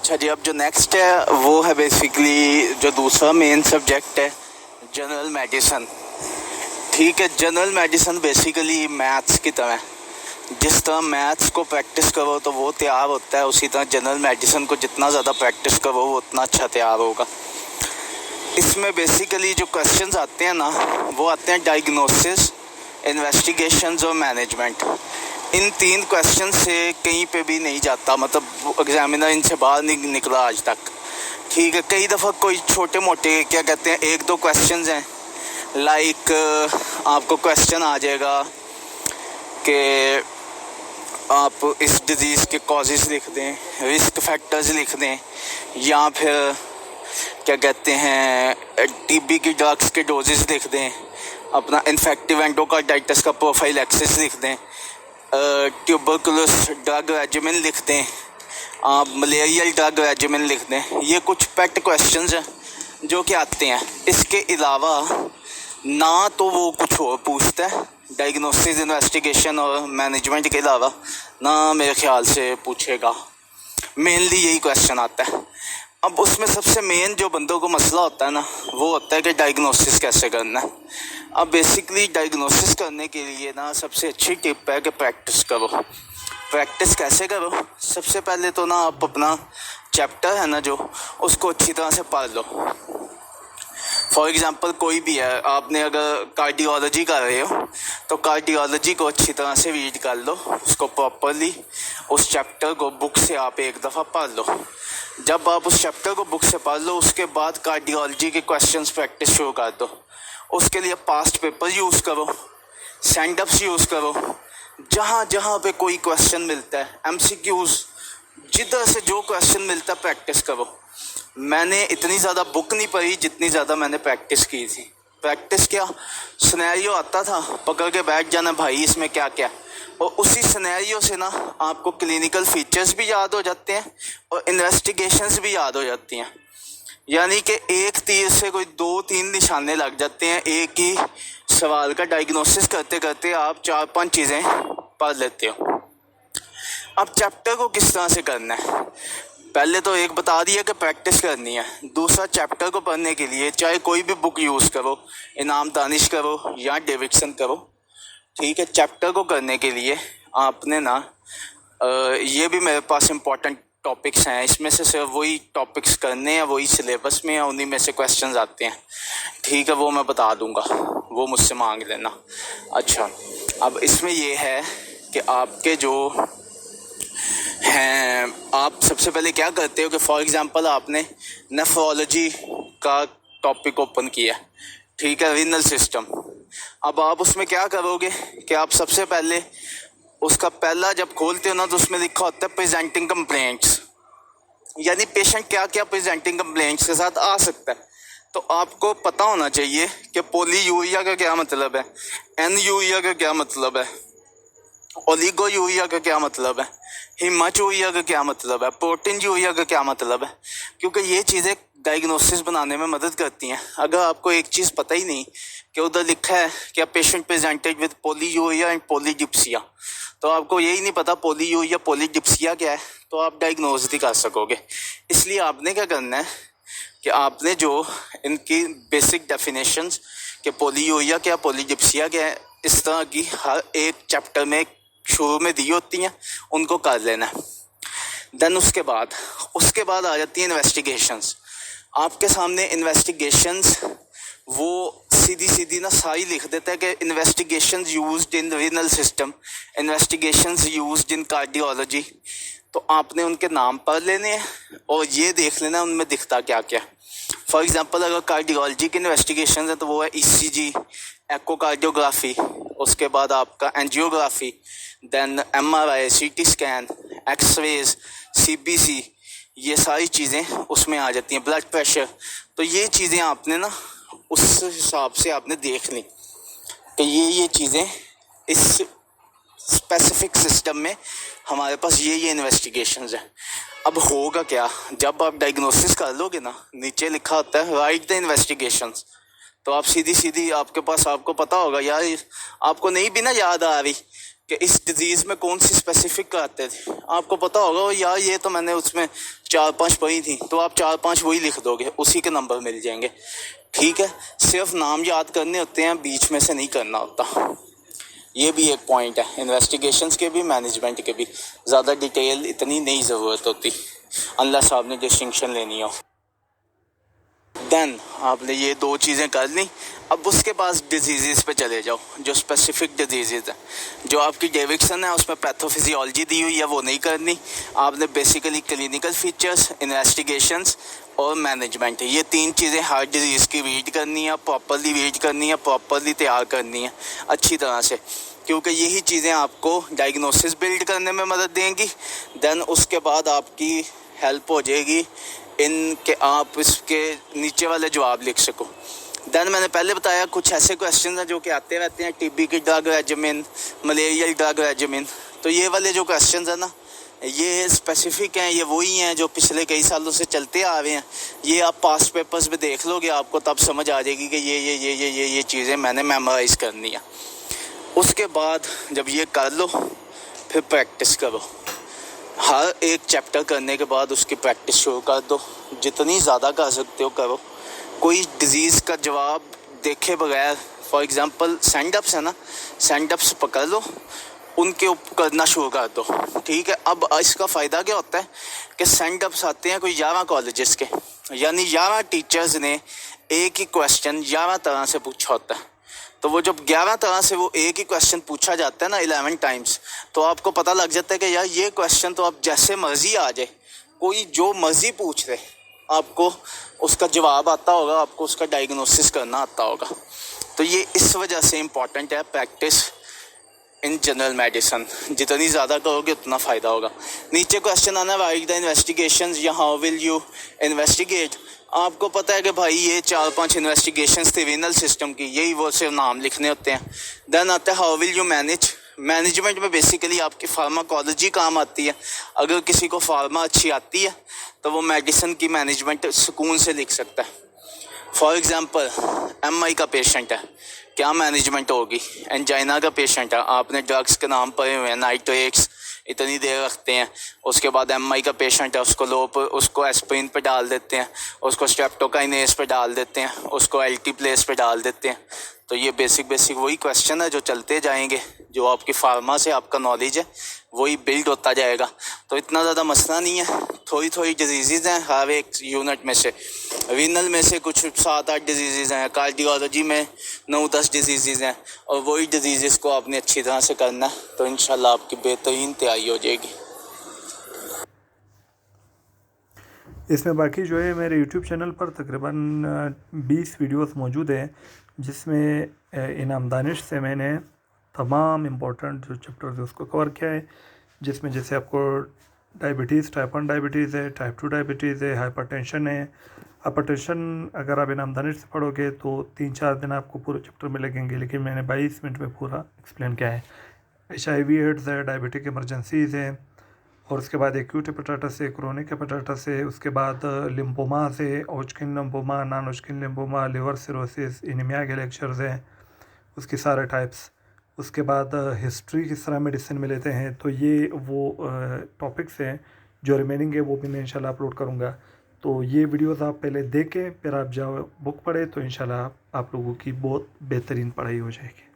अच्छा जी, अब जो नेक्स्ट है वो है बेसिकली जो दूसरा मेन सब्जेक्ट है, जनरल मेडिसिन। ठीक है, जनरल मेडिसिन बेसिकली मैथ्स की तरह, जिस तरह मैथ्स को प्रैक्टिस करो तो वो तैयार होता है, उसी तरह जनरल मेडिसिन को जितना ज़्यादा प्रैक्टिस करो वो उतना अच्छा तैयार होगा। इसमें बेसिकली जो क्वेश्चंस आते हैं ना, वो आते हैं डायग्नोसिस, इन्वेस्टिगेशंस और मैनेजमेंट। इन 3 क्वेश्चन से कहीं पे भी नहीं जाता, मतलब एग्जामिनर इनसे बाहर नहीं निकला आज तक। ठीक है, कई दफ़ा कोई छोटे मोटे क्या कहते हैं 1-2 क्वेश्चंस हैं, लाइक आपको क्वेश्चन आ जाएगा कि आप इस डिज़ीज़ के कॉजेज़ लिख दें, रिस्क फैक्टर्स लिख दें, या फिर क्या कहते हैं टीबी की ड्रग्स के डोजेस लिख दें, अपना इन्फेक्टिव एंडोकार्डाइटिस का प्रोफाइलैक्सिस लिख दें, ट्यूबरकुलोस ड्रग रेजिमेन लिख दें, आप मलेरियल ड्रग रेजिमेन लिख दें। ये कुछ पेट क्वेश्चंस हैं जो कि आते हैं। इसके अलावा ना तो वो कुछ और पूछता है डायग्नोसिस, इन्वेस्टिगेशन और मैनेजमेंट के अलावा, ना मेरे ख्याल से पूछेगा। मेनली यही क्वेश्चन आता है। अब उसमें सबसे मेन जो बंदों को मसला होता है ना, वो होता है कि डायग्नोसिस कैसे करना है। अब बेसिकली डायग्नोसिस करने के लिए ना सबसे अच्छी टिप है कि प्रैक्टिस करो। प्रैक्टिस कैसे करो? सबसे पहले तो ना आप अपना चैप्टर है ना जो, उसको अच्छी तरह से पढ़ लो। फॉर एग्ज़ाम्पल कोई भी है, आपने अगर कार्डियोलॉजी कर रहे हो तो कार्डियोलॉजी को अच्छी तरह से रीड कर लो, उसको प्रॉपरली, उस चैप्टर को बुक से आप एक दफ़ा पढ़ लो। जब आप उस चैप्टर को बुक से पढ़ लो, उसके बाद कार्डियोलॉजी के क्वेश्चंस प्रैक्टिस शुरू कर दो। उसके लिए पास्ट पेपर यूज़ करो, सेंडअप्स यूज़ करो, जहाँ जहाँ पे कोई क्वेश्चन मिलता है, एमसीक्यूज़, जिधर से जो क्वेश्चन मिलता है प्रैक्टिस करो। मैंने इतनी ज़्यादा बुक नहीं पढ़ी जितनी ज़्यादा मैंने प्रैक्टिस की थी। प्रैक्टिस क्या, सिनेरियो आता था, पकड़ के बैठ जाना भाई इसमें क्या क्या, और उसी सिनेरियो से ना आपको क्लिनिकल फीचर्स भी याद हो जाते हैं और इन्वेस्टिगेशंस भी याद हो जाती हैं। यानी कि एक तीर से कोई 2-3 निशाने लग जाते हैं। एक ही सवाल का डायग्नोसिस करते करते आप 4-5 चीज़ें पढ़ लेते हो। अब चैप्टर को किस तरह से करना है, पहले तो एक बता दिया कि प्रैक्टिस करनी है। दूसरा, चैप्टर को पढ़ने के लिए चाहे कोई भी बुक यूज़ करो, इनाम दानिश करो या डेविडसन करो। ठीक है, चैप्टर को करने के लिए आपने ना ये भी मेरे पास इम्पोर्टेंट टॉपिक्स हैं, इसमें से सिर्फ वही टॉपिक्स करने हैं, वही सिलेबस में है, उन्हीं में से क्वेश्चंस आते हैं। ठीक है, वो मैं बता दूंगा, वो मुझसे मांग लेना। अच्छा, अब इसमें ये है कि आपके जो हैं, आप सबसे पहले क्या करते हो कि फॉर एग्ज़ाम्पल आपने नेफ्रोलॉजी का टॉपिक ओपन किया, ठीक है, रीनल सिस्टम। अब आप उसमें क्या करोगे कि आप सबसे पहले उसका पहला जब खोलते हो ना, तो उसमें लिखा होता है प्रेजेंटिंग कंप्लेंट्स, यानी पेशेंट क्या क्या प्रेजेंटिंग कंप्लेंट्स के साथ आ सकता है। तो आपको पता होना चाहिए कि पोलीयूरिया का क्या मतलब है, एनयूरिया का क्या मतलब है, ओलिगोयूरिया का क्या मतलब है, हीमाचूरिया का क्या मतलब है, प्रोटीनयूरिया का क्या मतलब है, क्योंकि ये चीज़ें डायग्नोसिस बनाने में मदद करती हैं। अगर आपको एक चीज़ पता ही नहीं कि उधर लिखा है कि patient presented with polyuria and polydipsia, तो आपको यही नहीं पता पोलीयूरिया पोलीडिप्सिया क्या है, तो आप डायग्नोज नहीं कर सकोगे। इसलिए आपने क्या करना है कि आपने जो इनकी बेसिक डेफिनेशंस कि पोलीयूरिया क्या, पोलीडिप्सिया क्या है, इस तरह की हर एक चैप्टर में शुरू में दी होती हैं, उनको कर लेना है। देन उसके बाद आ जाती है इन्वेस्टिगेशंस। आपके सामने इन्वेस्टिगेशंस वो सीधी ना सारी लिख देता है कि investigations used in renal system, investigations used in cardiology. तो आपने उनके नाम पढ़ लेने हैं और ये देख लेना उनमें दिखता क्या क्या। फॉर एग्ज़ाम्पल अगर कार्डियोलॉजी की इन्वेस्टिगेशन है तो वो है ईसीजी, एकोकार्डियोग्राफी, उसके बाद आपका angiography, then MRI, CT scan, X-rays, CBC, ये सारी चीज़ें उसमें आ जाती हैं, ब्लड प्रेशर। तो ये चीज़ें आपने ना उस हिसाब से आपने देख ली कि ये चीज़ें इस स्पेसिफिक सिस्टम में हमारे पास ये इन्वेस्टिगेशंस हैं। अब होगा क्या, जब आप डायग्नोसिस कर लोगे ना, नीचे लिखा होता है राइट द इन्वेस्टिगेशंस, तो आप सीधी आपके पास, आपको पता होगा यार, आपको नहीं भी ना याद आ रही कि इस डिजीज़ में कौन सी स्पेसिफिक कराते थे, आपको पता होगा यार ये तो मैंने उसमें 4-5 पढ़ी थी, तो आप 4-5 वही लिख दोगे, उसी के नंबर मिल जाएंगे। ठीक है, सिर्फ नाम याद करने होते हैं, बीच में से नहीं करना होता। ये भी एक पॉइंट है, इन्वेस्टिगेशंस के भी मैनेजमेंट के भी ज़्यादा डिटेल इतनी नहीं ज़रूरत होती अनलेस आपने डिस्टिंक्शन लेनी हो। देन आपने ये 2 चीज़ें कर ली। अब उसके बाद डिजीज़ पे चले जाओ, जो स्पेसिफिक डिजीज़ है, जो आपकी डेविक्सन है उसमें पैथोफिजियोलॉजी दी हुई है वो नहीं करनी। आपने बेसिकली क्लिनिकल फीचर्स, इन्वेस्टिगेशंस और मैनेजमेंट, ये 3 चीज़ें हर डिजीज़ की रीड करनी है, प्रॉपरली रीड करनी है, प्रॉपरली तैयार करनी है अच्छी तरह से, क्योंकि यही चीज़ें आपको डायग्नोसिस बिल्ड करने में मदद देंगी। देन उसके बाद आपकी हेल्प हो जाएगी इनके आप इसके नीचे वाले जवाब लिख सको। देन मैंने पहले बताया कुछ ऐसे क्वेश्चन हैं जो कि आते रहते हैं, टीबी की drug regimen, malarial drug regimen. तो ये वाले जो क्वेश्चन हैं ना, ये स्पेसिफिक हैं, ये वही हैं जो पिछले कई सालों से चलते आ रहे हैं। ये आप पास्ट पेपर्स में देख लोगे, आपको तब समझ आ जाएगी कि ये चीज़ें मैंने मेमोराइज़ करनी है। उसके बाद जब ये कर लो फिर प्रैक्टिस करो। हर एक चैप्टर करने के बाद उसकी प्रैक्टिस शुरू कर दो, जितनी ज़्यादा कर सकते हो करो। कोई डिज़ीज़ का जवाब देखे बगैर, फॉर एग्ज़ाम्पल सेंडअप्स है ना, सेंडअप्स पकड़ लो, उनके ऊपर करना शुरू कर दो। ठीक है, अब इसका फ़ायदा क्या होता है कि सेंडअप्स आते हैं कोई 11 कॉलेजेस के, यानी 11 टीचर्स ने एक ही क्वेश्चन 11 तरह से पूछा होता है। तो वो जब 11 तरह से वो एक ही क्वेश्चन पूछा जाता है ना 11 टाइम्स, तो आपको पता लग जाता है कि यार ये क्वेश्चन तो आप जैसे मर्जी आ जाए, कोई जो मर्जी पूछ रहे, आपको उसका जवाब आता होगा, आपको उसका डायग्नोसिस करना आता होगा। तो ये इस वजह से इम्पॉर्टेंट है प्रैक्टिस इन जनरल मेडिसन। जितनी ज़्यादा करोगे उतना फ़ायदा होगा। नीचे क्वेश्चन आना है वाई द इन्वेस्टिगेशंस या हाउ विल यू इन्वेस्टिगेट। आपको पता है कि भाई ये 4-5 इन्वेस्टिगेशंस थी रीनल सिस्टम की, यही वो सिर्फ नाम लिखने होते हैं। देन आता है how will you manage. Management में बेसिकली आपकी फार्माकोलॉजी काम आती है। अगर किसी को फार्मा अच्छी आती है तो वो मेडिसिन की मैनेजमेंट सुकून से लिख सकता है। फॉर एग्ज़ाम्पल MI का पेशेंट है, क्या मैनेजमेंट होगी। एंजाइना का पेशेंट है, आपने ड्रग्स के नाम पढ़े हुए हैं, नाइट्रेट्स इतनी देर रखते हैं। उसके बाद MI का पेशेंट है, उसको एस्प्रिन पे डाल देते हैं, उसको स्ट्रेप्टोकाइनेस पे डाल देते हैं, उसको एल्टीप्लेस पे डाल देते हैं। तो ये बेसिक वही क्वेश्चन है जो चलते जाएंगे, जो आपकी फार्मा से आपका नॉलेज है वही बिल्ड होता जाएगा। तो इतना ज़्यादा मसला नहीं है। थोड़ी डिजीज़ हैं हर एक यूनिट में से। रीनल में से कुछ 7-8 डिजीज़ हैं, कार्डियोलॉजी में 9-10 डिजीज़ हैं, और वही डिजीज़ को आपने अच्छी तरह से करना है, तो इंशाल्लाह आपकी बेहतरीन तैयारी हो जाएगी। इसमें बाकी जो है मेरे YouTube चैनल पर तकरीबन 20 वीडियोस मौजूद हैं, जिसमें इनाम दानिश से मैंने तमाम इम्पोर्टेंट जो चैप्टर्स है उसको कवर किया है। जिसमें जैसे आपको डायबिटीज़, टाइप 1 डायबिटीज़ है, टाइप 2 डायबिटीज़ है, हाइपरटेंशन है। हाइपरटेंशन अगर आप इनाम दानिश से पढ़ोगे तो 3-4 दिन आपको पूरे चैप्टर में लगेंगे, लेकिन मैंने 22 मिनट में पूरा एक्सप्लेन किया है। HIV एड्स है, डायबिटिक इमरजेंसीज़ है, और उसके बाद एक्यूट हेपेटाइटिस है, क्रोनिक हेपेटाइटिस है, उसके बाद लिम्फोमा है, Hodgkin lymphoma, non Hodgkin lymphoma, liver cirrhosis, anemia के लेक्चर्स हैं, उसके सारे टाइप्स। उसके बाद हिस्ट्री किस तरह मेडिसिन में लेते हैं। तो ये वो टॉपिक्स हैं जो रिमेनिंग है, वो भी मैं इंशाल्लाह अपलोड करूँगा। तो ये वीडियोस आप पहले देखें, फिर आप जाओ बुक पढ़ें, तो इंशाल्लाह आप लोगों की बहुत बेहतरीन पढ़ाई हो जाएगी।